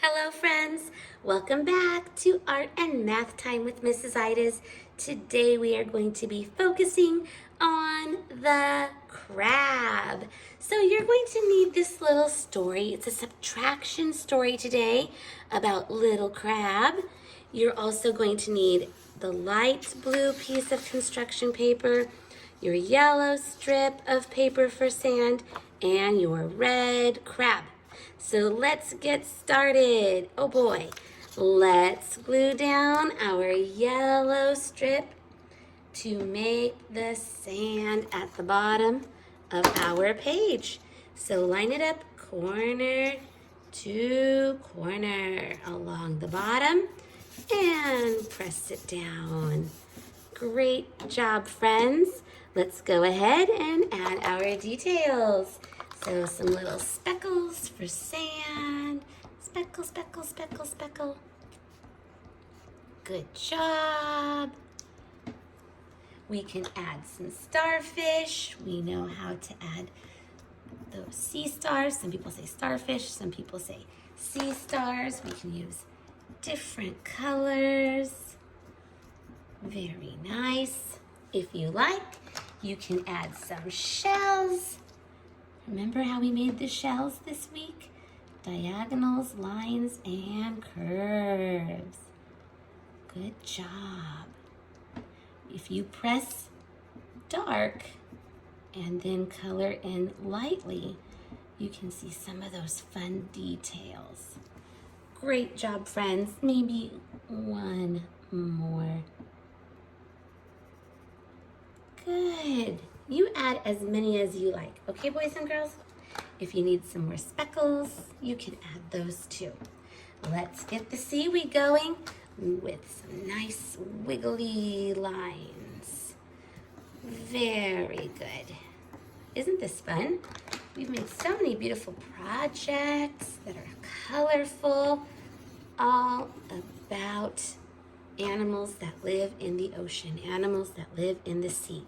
Hello friends, welcome back to Art and Math Time with Mrs. Idas. Today we are going to be focusing on the crab. So you're going to need this little story. It's a subtraction story today about little crab. You're also going to need the light blue piece of construction paper, your yellow strip of paper for sand, and your red crab. So let's get started. Oh boy. Let's glue down our yellow strip to make the sand at the bottom of our page. So line it up corner to corner along the bottom and press it down. Great job, friends. Let's go ahead and add our details. So some little speckles for sand. Speckle, speckle, speckle, speckle. Good job. We can add some starfish. We know how to add those sea stars. Some people say starfish, some people say sea stars. We can use different colors. Very nice. If you like, you can add some shells. Remember how we made the shells this week? Diagonals, lines, and curves. Good job. If you press dark and then color in lightly, you can see some of those fun details. Great job, friends. Maybe one more. Good. You add as many as you like. Okay, boys and girls? If you need some more speckles, you can add those too. Let's get the seaweed going with some nice wiggly lines. Very good. Isn't this fun? We've made so many beautiful projects that are colorful, all about animals that live in the ocean, animals that live in the sea.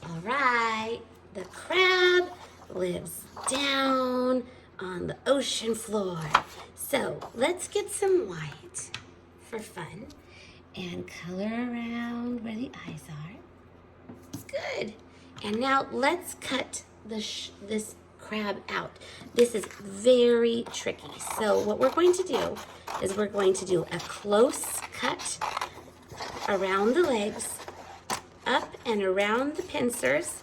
All right, the crab lives down on the ocean floor. So let's get some white for fun and color around where the eyes are. Good. And now let's cut this crab out. This is very tricky. So what we're going to do is we're going to do a close cut around the legs, up and around the pincers.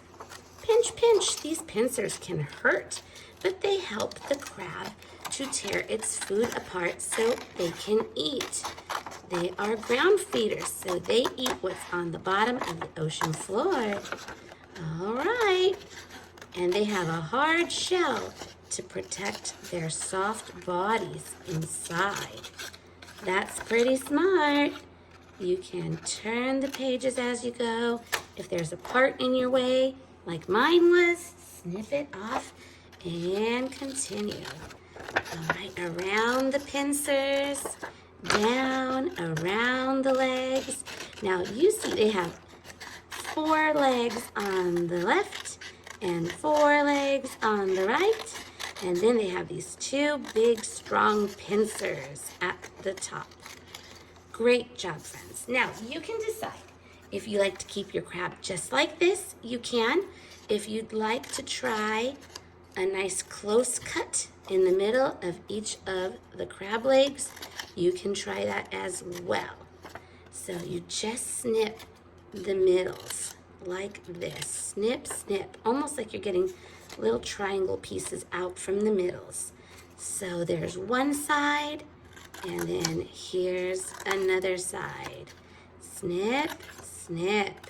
Pinch, pinch. These pincers can hurt, but they help the crab to tear its food apart so they can eat. They are ground feeders, so they eat what's on the bottom of the ocean floor. All right. And they have a hard shell to protect their soft bodies inside. That's pretty smart. You can turn the pages as you go. If there's a part in your way, like mine was, snip it off and continue. All right, around the pincers, down, around the legs. Now you see they have 4 legs on the left and 4 legs on the right. And then they have these 2 big, strong pincers at the top. Great job, friends. Now, you can decide if you like to keep your crab just like this, you can. If you'd like to try a nice close cut in the middle of each of the crab legs, you can try that as well. So you just snip the middles like this. Snip, snip, almost like you're getting little triangle pieces out from the middles. So there's one side, and then here's another side. Snip, snip,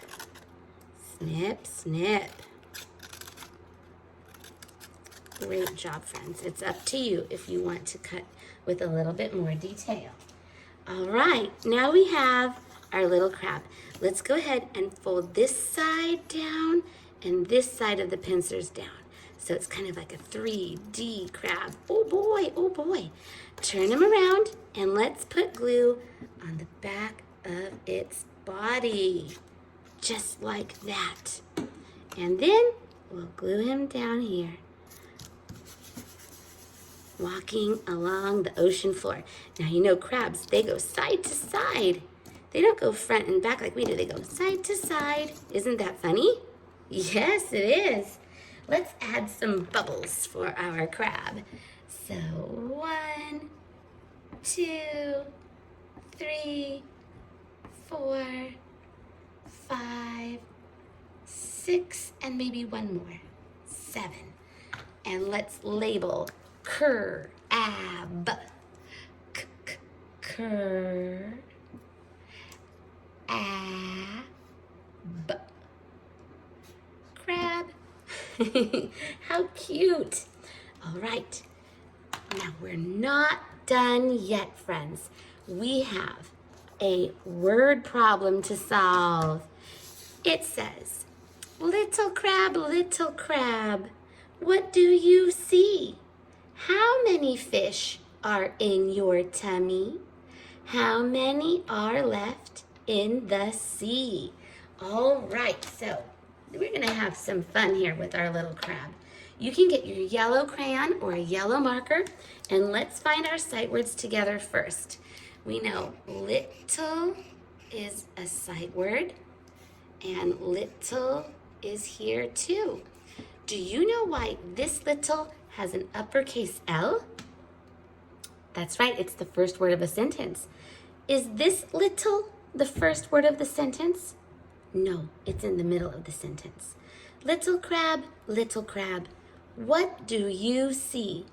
snip, snip. Great job, friends. It's up to you if you want to cut with a little bit more detail. All right, now we have our little crab. Let's go ahead and fold this side down and this side of the pincers down. So it's kind of like a 3D crab. Oh boy, oh boy. Turn him around and let's put glue on the back of its body. Just like that. And then we'll glue him down here. walking along the ocean floor. Now, you know crabs, they go side to side. They don't go front and back like we do. They go side to side. Isn't that funny? Yes, it is. Let's add some bubbles for our crab. So 1, 2, 3, 4, 5, 6, and maybe one more. 7. And let's label crab. Crab. Crab. How cute. All right. Now we're not done yet, friends. We have a word problem to solve. It says, little crab, what do you see? How many fish are in your tummy? How many are left in the sea? All right, so we're gonna have some fun here with our little crab. You can get your yellow crayon or a yellow marker, and let's find our sight words together first. We know little is a sight word, and little is here too. Do you know why this little has an uppercase L? That's right, it's the first word of a sentence. Is this little the first word of the sentence? No, it's in the middle of the sentence. Little crab, what do you see?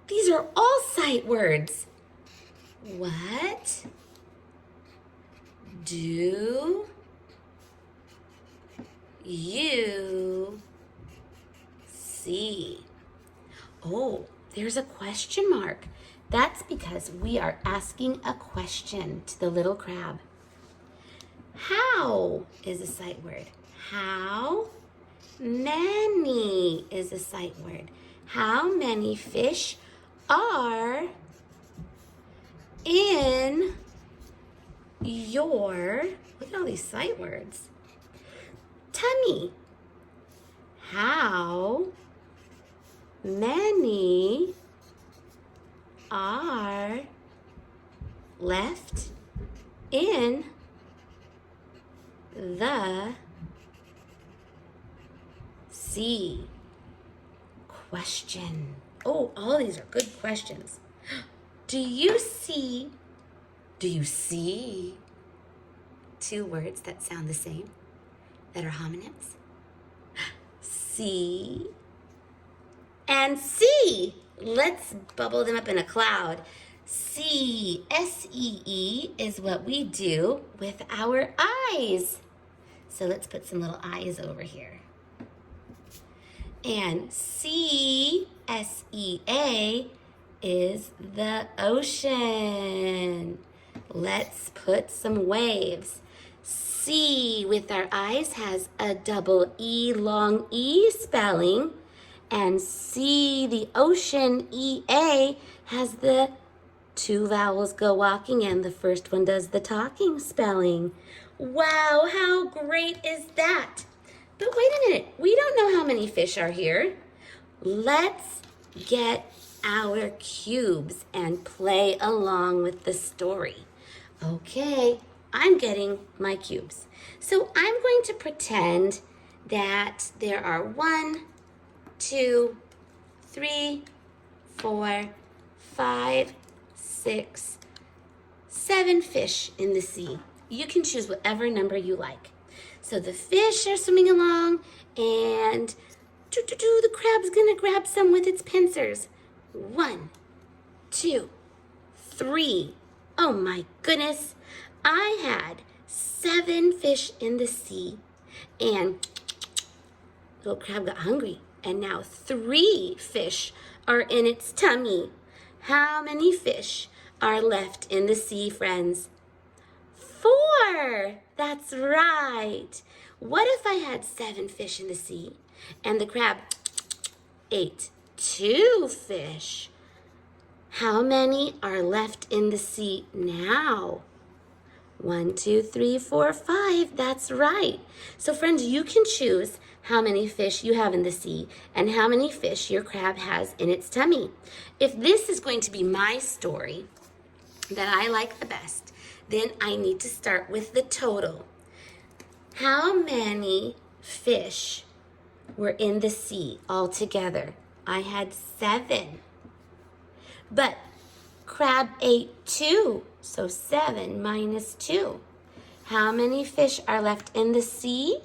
These are all sight words. What do you see? Oh, there's a question mark. That's because we are asking a question to the little crab. How is a sight word. How many is a sight word. How many fish are in your, look at all these sight words, tummy? How many are left in the sea? Question. Oh, all these are good questions. Do you see two words that sound the same, that are homonyms? See and see. Let's bubble them up in a cloud. See, S-E-E is what we do with our eyes. So let's put some little eyes over here. And C, S-E-A, is the ocean. Let's put some waves. See with our eyes has a double E, long E spelling. And see the ocean, E-A, has the two vowels go walking, and the first one does the talking spelling. Wow, how great is that? But wait a minute, we don't know how many fish are here. Let's get our cubes and play along with the story. Okay, I'm getting my cubes. So I'm going to pretend that there are 1, 2, 3, 4, 5, 6, 7 fish in the sea. You can choose whatever number you like. So the fish are swimming along, and the crab's gonna grab some with its pincers. 1, 2, 3. Oh my goodness. I had 7 fish in the sea, and little crab got hungry, and now 3 fish are in its tummy. How many fish are left in the sea, friends? 4. That's right. What if I had 7 fish in the sea and the crab ate 2 fish? How many are left in the sea now? 1, 2, 3, 4, 5. That's right. So friends, you can choose how many fish you have in the sea and how many fish your crab has in its tummy. If this is going to be my story that I like the best, then I need to start with the total. How many fish were in the sea altogether? I had 7. But crab ate 2, so 7 minus 2. How many fish are left in the sea?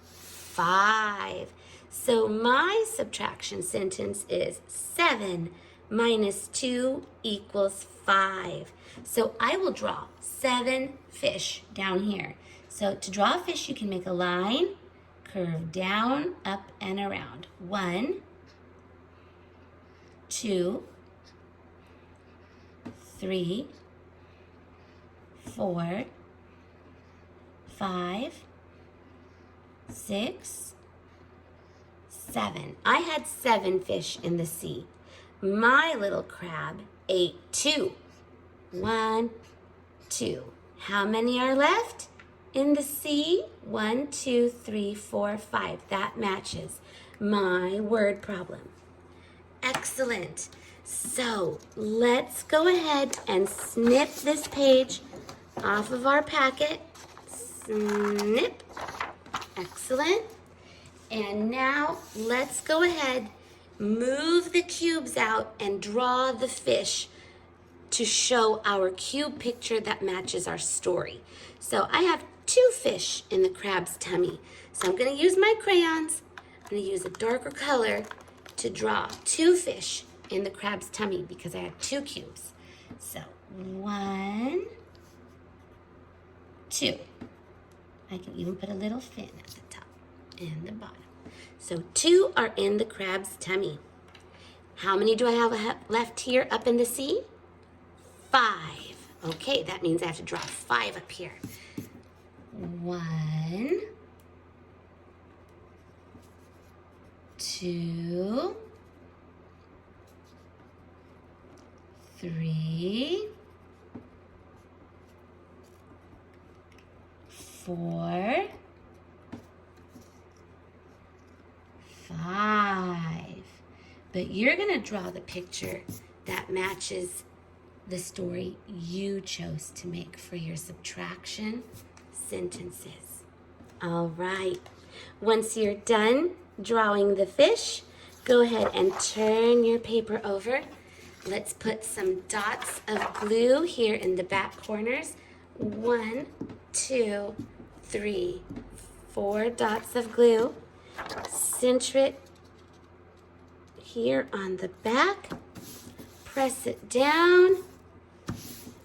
5. So my subtraction sentence is 7 minus 2 equals 5. So I will draw 7 fish down here. So to draw a fish, you can make a line, curve down, up, and around. 1, 2, 3, 4, 5, 6, 7. I had 7 fish in the sea. My little crab ate 2. 1, 2. How many are left in the sea? 1, 2, 3, 4, 5. That matches my word problem. Excellent. So let's go ahead and snip this page off of our packet. Snip. Excellent. And now let's go ahead, move the cubes out and draw the fish to show our cube picture that matches our story. So I have 2 fish in the crab's tummy. So I'm going to use my crayons. I'm going to use a darker color to draw 2 fish in the crab's tummy because I have 2 cubes. So 1, 2. I can even put a little fin at the top and the bottom. So 2 are in the crab's tummy. How many do I have left here up in the sea? 5. Okay, that means I have to draw 5 up here. 1, 2, 3, 4, 5. But you're going to draw the picture that matches the story you chose to make for your subtraction sentences. All right. Once you're done drawing the fish, go ahead and turn your paper over. Let's put some dots of glue here in the back corners. 1, 2, 3, 4 dots of glue. Center it here on the back. Press it down.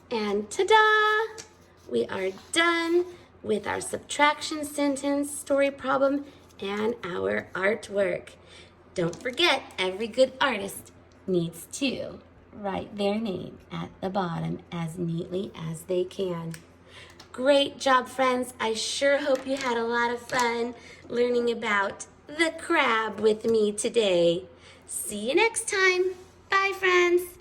And ta-da! We are done with our subtraction sentence story problem and our artwork. Don't forget, every good artist needs to write their name at the bottom as neatly as they can. Great job, friends. I sure hope you had a lot of fun learning about the crab with me today. See you next time. Bye, friends.